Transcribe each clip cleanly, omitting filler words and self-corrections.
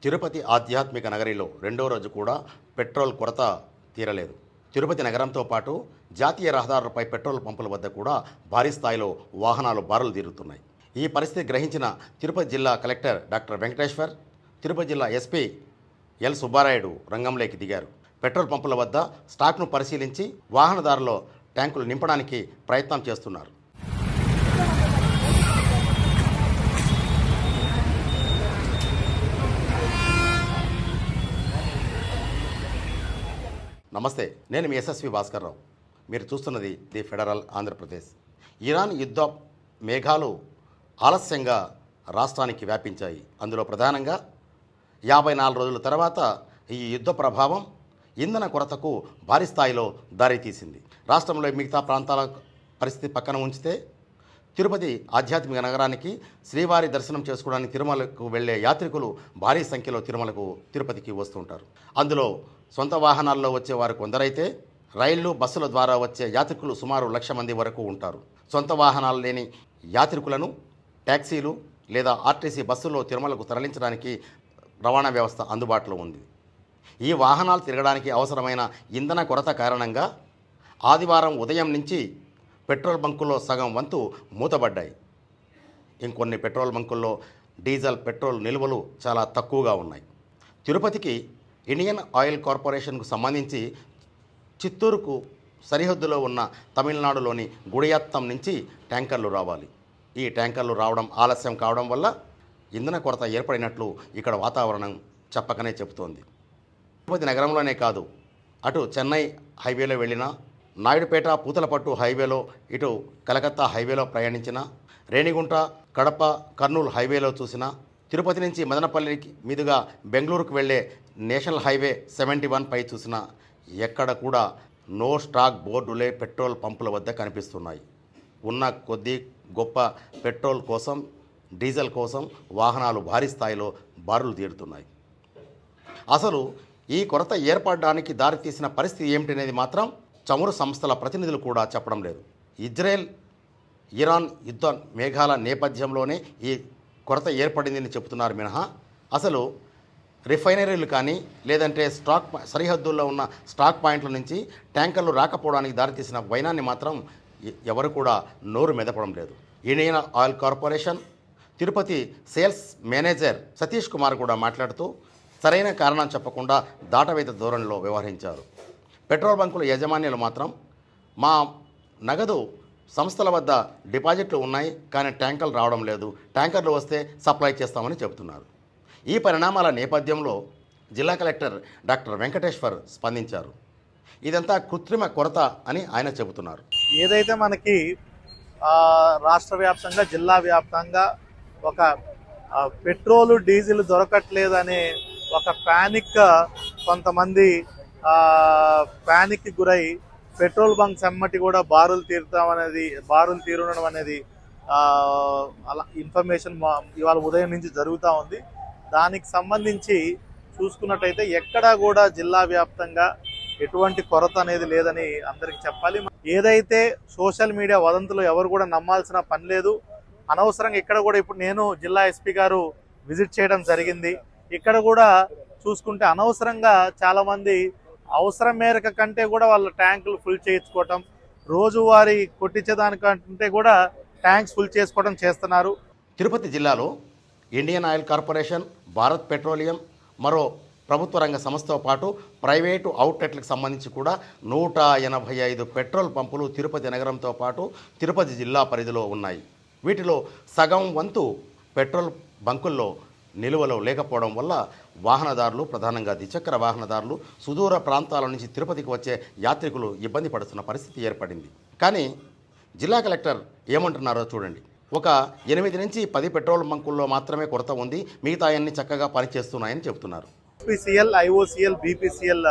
తిరుపతి ఆధ్యాత్మిక నగరిలో రెండో రోజు కూడా పెట్రోల్ కొరత తీరలేదు. తిరుపతి నగరంతో పాటు జాతీయ రహదారులపై పెట్రోల్ పంపుల వద్ద కూడా భారీ స్థాయిలో వాహనాలు బారులు తీరుతున్నాయి. ఈ పరిస్థితి గ్రహించిన తిరుపతి జిల్లా కలెక్టర్ డాక్టర్ వెంకటేశ్వర్, తిరుపతి జిల్లా ఎస్పీ ఎల్ సుబ్బారాయుడు రంగంలోకి దిగారు. పెట్రోల్ పంపుల వద్ద స్టాక్ను పరిశీలించి వాహనదారుల ట్యాంకులు నింపడానికి ప్రయత్నం చేస్తున్నారు. నమస్తే, నేను మీ ఎస్ఎస్వి భాస్కర్రావు. మీరు చూస్తున్నది ది ఫెడరల్ ఆంధ్రప్రదేశ్. ఇరాన్ యుద్ధ మేఘాలు ఆలస్యంగా రాష్ట్రానికి వ్యాపించాయి. అందులో ప్రధానంగా 54 రోజుల తర్వాత ఈ యుద్ధ ప్రభావం ఇంధన కొరతకు భారీ స్థాయిలో దారితీసింది. రాష్ట్రంలో మిగతా ప్రాంతాల పరిస్థితి పక్కన ఉంచితే తిరుపతి ఆధ్యాత్మిక నగరానికి శ్రీవారి దర్శనం చేసుకోవడానికి తిరుమలకు వెళ్లే యాత్రికులు భారీ సంఖ్యలో తిరుపతికి వస్తుంటారు. అందులో సొంత వాహనాల్లో వచ్చేవారు కొందరైతే రైళ్లు, బస్సుల ద్వారా వచ్చే యాత్రికులు సుమారు 1,00,000 మంది వరకు ఉంటారు. సొంత వాహనాలు లేని యాత్రికులను ట్యాక్సీలు లేదా ఆర్టీసీ బస్సుల్లో తిరుమలకు తరలించడానికి రవాణా వ్యవస్థ అందుబాటులో ఉంది. ఈ వాహనాలు తిరగడానికి అవసరమైన ఇంధన కొరత కారణంగా ఆదివారం ఉదయం నుంచి పెట్రోల్ బంకుల్లో సగం వంతు మూతబడ్డాయి. ఇంకొన్ని పెట్రోల్ బంకుల్లో డీజిల్, పెట్రోల్ నిల్వలు చాలా తక్కువగా ఉన్నాయి. తిరుపతికి ఇండియన్ ఆయిల్ కార్పొరేషన్కు సంబంధించి చిత్తూరుకు సరిహద్దులో ఉన్న తమిళనాడులోని గుడియాత్తం నుంచి ట్యాంకర్లు రావాలి. ఈ ట్యాంకర్లు రావడం ఆలస్యం కావడం వల్ల ఇంధన కొరత ఏర్పడినట్లు ఇక్కడ వాతావరణం చెప్పకనే చెబుతోంది. తిరుపతి నగరంలోనే కాదు, అటు చెన్నై హైవేలో వెళ్ళినా, నాయుడుపేట పూతలపట్టు హైవేలో, ఇటు కలకత్తా హైవేలో ప్రయాణించిన, రేణిగుంట, కడప, కర్నూలు హైవేలో చూసిన, తిరుపతి నుంచి మదనపల్లికి మీదుగా బెంగళూరుకు వెళ్లే నేషనల్ హైవే 71 పై చూసిన ఎక్కడ కూడా నో స్టాక్ బోర్డులే పెట్రోల్ పంపుల వద్ద కనిపిస్తున్నాయి. ఉన్న కొద్ది గొప్ప పెట్రోల్ కోసం, డీజిల్ కోసం వాహనాలు భారీ స్థాయిలో బారులు తీరుతున్నాయి. అసలు ఈ కొరత ఏర్పడడానికి దారితీసిన పరిస్థితి ఏమిటనేది మాత్రం చమురు సంస్థల ప్రతినిధులు కూడా చెప్పడం లేదు. ఇజ్రాయెల్ ఇరాన్ యుద్ధ మేఘాల నేపథ్యంలోనే ఈ కొరత ఏర్పడిందని చెబుతున్నారు మినహా అసలు రిఫైనరీలు కానీ లేదంటే సరిహద్దుల్లో ఉన్న స్టాక్ పాయింట్ల నుంచి ట్యాంకర్లు రాకపోవడానికి దారితీసిన వైనాన్ని మాత్రం ఎవరు కూడా నోరు మెదపడం లేదు. Indian oil corporation Tirupati sales manager Satish Kumar కూడా మాట్లాడుతూ సరైన కారణం చెప్పకుండా దాటవేత ధోరణిలో వ్యవహరించారు. పెట్రోల్ బంకుల యాజమాన్యాలు మాత్రం మా నగదు సంస్థల వద్ద డిపాజిట్లు ఉన్నాయి, కానీ ట్యాంకర్లు రావడం లేదు, ట్యాంకర్లు వస్తే సప్లై చేస్తామని చెబుతున్నారు. ఈ పరిణామాల నేపథ్యంలో జిల్లా కలెక్టర్ డాక్టర్ వెంకటేశ్వర్ స్పందించారు. ఇదంతా కృత్రిమ కొరత అని ఆయన చెబుతున్నారు. ఏదైతే మనకి రాష్ట్ర వ్యాప్తంగా, జిల్లా వ్యాప్తంగా ఒక పెట్రోలు, డీజిల్ దొరకట్లేదనే ఒక ప్యానిక్, కొంతమంది ప్యానిక్కి గురై పెట్రోల్ బంక్స్ ఎమ్మటి కూడా బారులు తీరడం అనేది అలా ఇన్ఫర్మేషన్ ఇవాళ ఉదయం నుంచి జరుగుతూ ఉంది. దానికి సంబంధించి చూసుకున్నట్టయితే ఎక్కడా కూడా జిల్లా వ్యాప్తంగా ఎటువంటి కొరత అనేది లేదని అందరికి చెప్పాలి. ఏదైతే సోషల్ మీడియా వదంతులు ఎవరు కూడా నమ్మాల్సిన పని లేదు. అనవసరంగా ఇక్కడ కూడా ఇప్పుడు నేను జిల్లా ఎస్పీ గారు విజిట్ చేయడం జరిగింది. ఇక్కడ కూడా చూసుకుంటే అనవసరంగా చాలామంది అవసరం మేరకు కంటే కూడా వాళ్ళ ట్యాంకులు ఫుల్ చేయించుకోవటం, రోజువారీ కొట్టించేదానికంటే కూడా ట్యాంక్స్ ఫుల్ చేసుకోవడం చేస్తున్నారు. తిరుపతి జిల్లాలో Indian oil corporation, Bharat petroleum, మరో ప్రభుత్వ రంగ సంస్థతో పాటు ప్రైవేటు అవుట్లెట్లకు సంబంధించి కూడా 185 పెట్రోల్ పంపులు తిరుపతి నగరంతో పాటు తిరుపతి జిల్లా పరిధిలో ఉన్నాయి. వీటిలో సగం వంతు పెట్రోల్ బంకుల్లో నిలువలో లేకపోవడం వల్ల వాహనదారులు, ప్రధానంగా ద్విచక్ర వాహనదారులు, సుదూర ప్రాంతాల నుంచి తిరుపతికి వచ్చే యాత్రికులు ఇబ్బంది పడుతున్న పరిస్థితి ఏర్పడింది. కానీ జిల్లా కలెక్టర్ ఏమంటున్నారో చూడండి. ఒక 8 నుంచి 10 పెట్రోల్ బంకుల్లో మాత్రమే కొరత ఉంది, మిగతా అన్ని చక్కగా పనిచేస్తున్నాయని చెబుతున్నారు. ఎస్పీసీఎల్, ఐఓసీఎల్, బీపీసీఎల్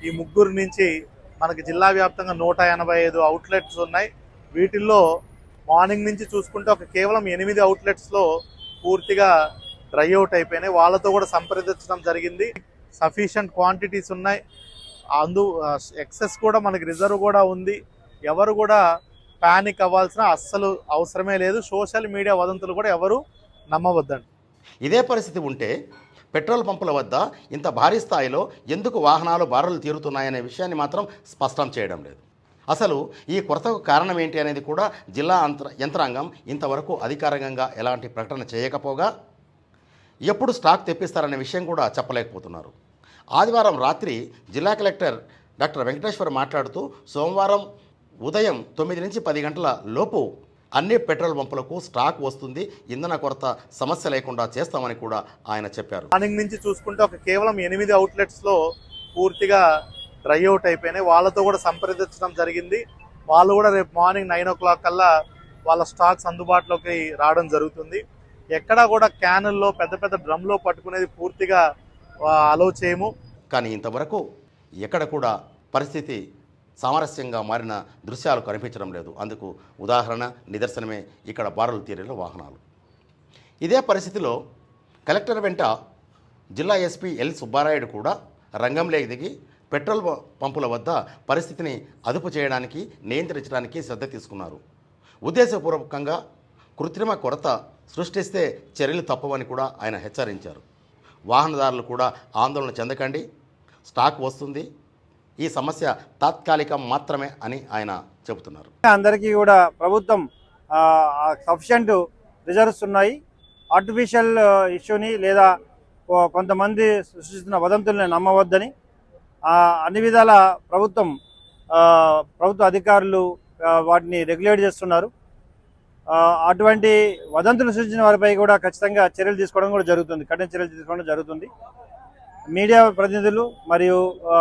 ఈ ముగ్గురు నుంచి మనకి జిల్లా వ్యాప్తంగా 185 అవుట్లెట్స్ ఉన్నాయి. వీటిల్లో మార్నింగ్ నుంచి చూసుకుంటే కేవలం 8 అవుట్లెట్స్లో పూర్తిగా డ్రై అవుట్ అయిపోయినాయి. వాళ్ళతో కూడా సంప్రదించడం జరిగింది. సఫిషియంట్ క్వాంటిటీస్ ఉన్నాయి, ఎక్సెస్ కూడా మనకి రిజర్వ్ కూడా ఉంది. ఎవరు కూడా పానిక్ అవ్వాల్సిన అస్సలు అవసరమే లేదు. సోషల్ మీడియా వదంతులు కూడా ఎవరు నమ్మవద్దండి. ఇదే పరిస్థితి ఉంటే పెట్రోల్ పంపుల వద్ద ఇంత భారీ స్థాయిలో ఎందుకు వాహనాలు బారులు తీరుతున్నాయనే విషయాన్ని మాత్రం స్పష్టం చేయడం లేదు. అసలు ఈ కొరతకు కారణం ఏంటి అనేది కూడా జిల్లా యంత్రాంగం ఇంతవరకు అధికారికంగా ఎలాంటి ప్రకటన చేయకపోగా ఎప్పుడు స్టాక్ తెప్పిస్తారనే విషయం కూడా చెప్పలేకపోతున్నారు. ఆదివారం రాత్రి జిల్లా కలెక్టర్ డాక్టర్ వెంకటేశ్వర్ మాట్లాడుతూ సోమవారం ఉదయం 9 నుంచి 10 గంటల లోపు అన్ని పెట్రోల్ పంపులకు స్టాక్ వస్తుంది, ఇంధన కొరత సమస్య లేకుండా చేస్తామని కూడా ఆయన చెప్పారు. మార్నింగ్ నుంచి చూసుకుంటే కేవలం 8 అవుట్లెట్స్లో పూర్తిగా డ్రై అవుట్ అయిపోయినాయి. వాళ్ళతో కూడా సంప్రదించడం జరిగింది. వాళ్ళు కూడా రేపు మార్నింగ్ 9 o'clock కల్లా వాళ్ళ స్టాక్స్ అందుబాటులోకి రావడం జరుగుతుంది. ఎక్కడా కూడా క్యానుల్లో పెద్ద పెద్ద డ్రమ్లో పట్టుకునేది పూర్తిగా అలో చేయము. కానీ ఇంతవరకు ఎక్కడ కూడా పరిస్థితి సామరస్యంగా మారిన దృశ్యాలు కనిపించడం లేదు. అందుకు ఉదాహరణ నిదర్శనమే ఇక్కడ బారులు తీరిన వాహనాలు. ఇదే పరిస్థితిలో కలెక్టర్ వెంట జిల్లా ఎస్పీ ఎల్ సుబ్బారాయుడు కూడా రంగంలోకి దిగి పెట్రోల్ పంపుల వద్ద పరిస్థితిని అదుపు చేయడానికి, నియంత్రించడానికి శ్రద్ధ తీసుకున్నారు. ఉద్దేశపూర్వకంగా కృత్రిమ కొరత సృష్టిస్తే చర్యలు తప్పవని కూడా ఆయన హెచ్చరించారు. వాహనదారులు కూడా ఆందోళన చెందకండి, స్టాక్ వస్తుంది, ఈ సమస్య తాత్కాలికం మాత్రమే అని ఆయన చెబుతున్నారు. అందరికీ కూడా ప్రభుత్వం సఫిషియంట్ రిజర్వ్స్ ఉన్నాయి. ఆర్టిఫిషియల్ ఇష్యూని లేదా కొంతమంది సృష్టిస్తున్న వదంతుల్ని నమ్మవద్దని అన్ని విధాల ప్రభుత్వ అధికారులు వాటిని రెగ్యులేట్ చేస్తున్నారు. అటువంటి వదంతులు సృష్టించిన వారిపై కూడా ఖచ్చితంగా చర్యలు తీసుకోవడం కూడా జరుగుతుంది, కఠిన చర్యలు తీసుకోవడం జరుగుతుంది. మీడియా ప్రతినిధులు మరియు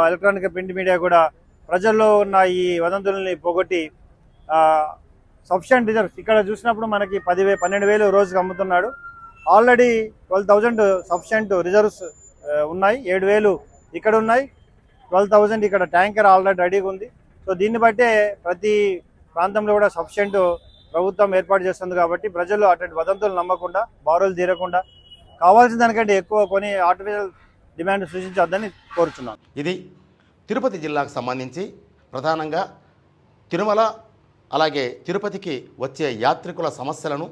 ఎలక్ట్రానిక్ ప్రింట్ మీడియా కూడా ప్రజల్లో ఉన్న ఈ వదంతుల్ని పోగొట్టి సఫిషియంట్ రిజర్వ్స్ ఇక్కడ చూసినప్పుడు మనకి 12,000 రోజుకి అమ్ముతున్నాడు. ఆల్రెడీ 12,000 సఫిషియంట్ రిజర్వ్స్ ఉన్నాయి. 7,000 ఇక్కడ ఉన్నాయి, 12,000 ఇక్కడ ట్యాంకర్ ఆల్రెడీ రెడీగా ఉంది. సో దీన్ని బట్టే ప్రతి ప్రాంతంలో కూడా సఫిషియంట్ ప్రభుత్వం ఏర్పాటు చేస్తుంది. కాబట్టి ప్రజలు అటువంటి వదంతులు నమ్మకుండా, బారులు తీరకుండా, కావాల్సిన దానికంటే ఎక్కువ కొని ఆర్టిఫిషియల్ డిమాండ్ సృష్టించొద్దని కోరుచున్నాను. ఇది తిరుపతి జిల్లాకు సంబంధించి ప్రధానంగా తిరుమల అలాగే తిరుపతికి వచ్చే యాత్రికుల సమస్యలను,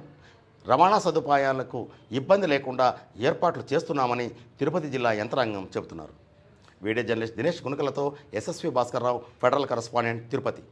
రవాణా సదుపాయాలకు ఇబ్బంది లేకుండా ఏర్పాట్లు చేస్తున్నామని తిరుపతి జిల్లా యంత్రాంగం చెబుతున్నారు. వీడియో జర్నలిస్ట్ దినేష్ గునుకలతో ఎస్ఎస్వి భాస్కర్ రావు, ఫెడరల్ కరస్పాండెంట్, తిరుపతి.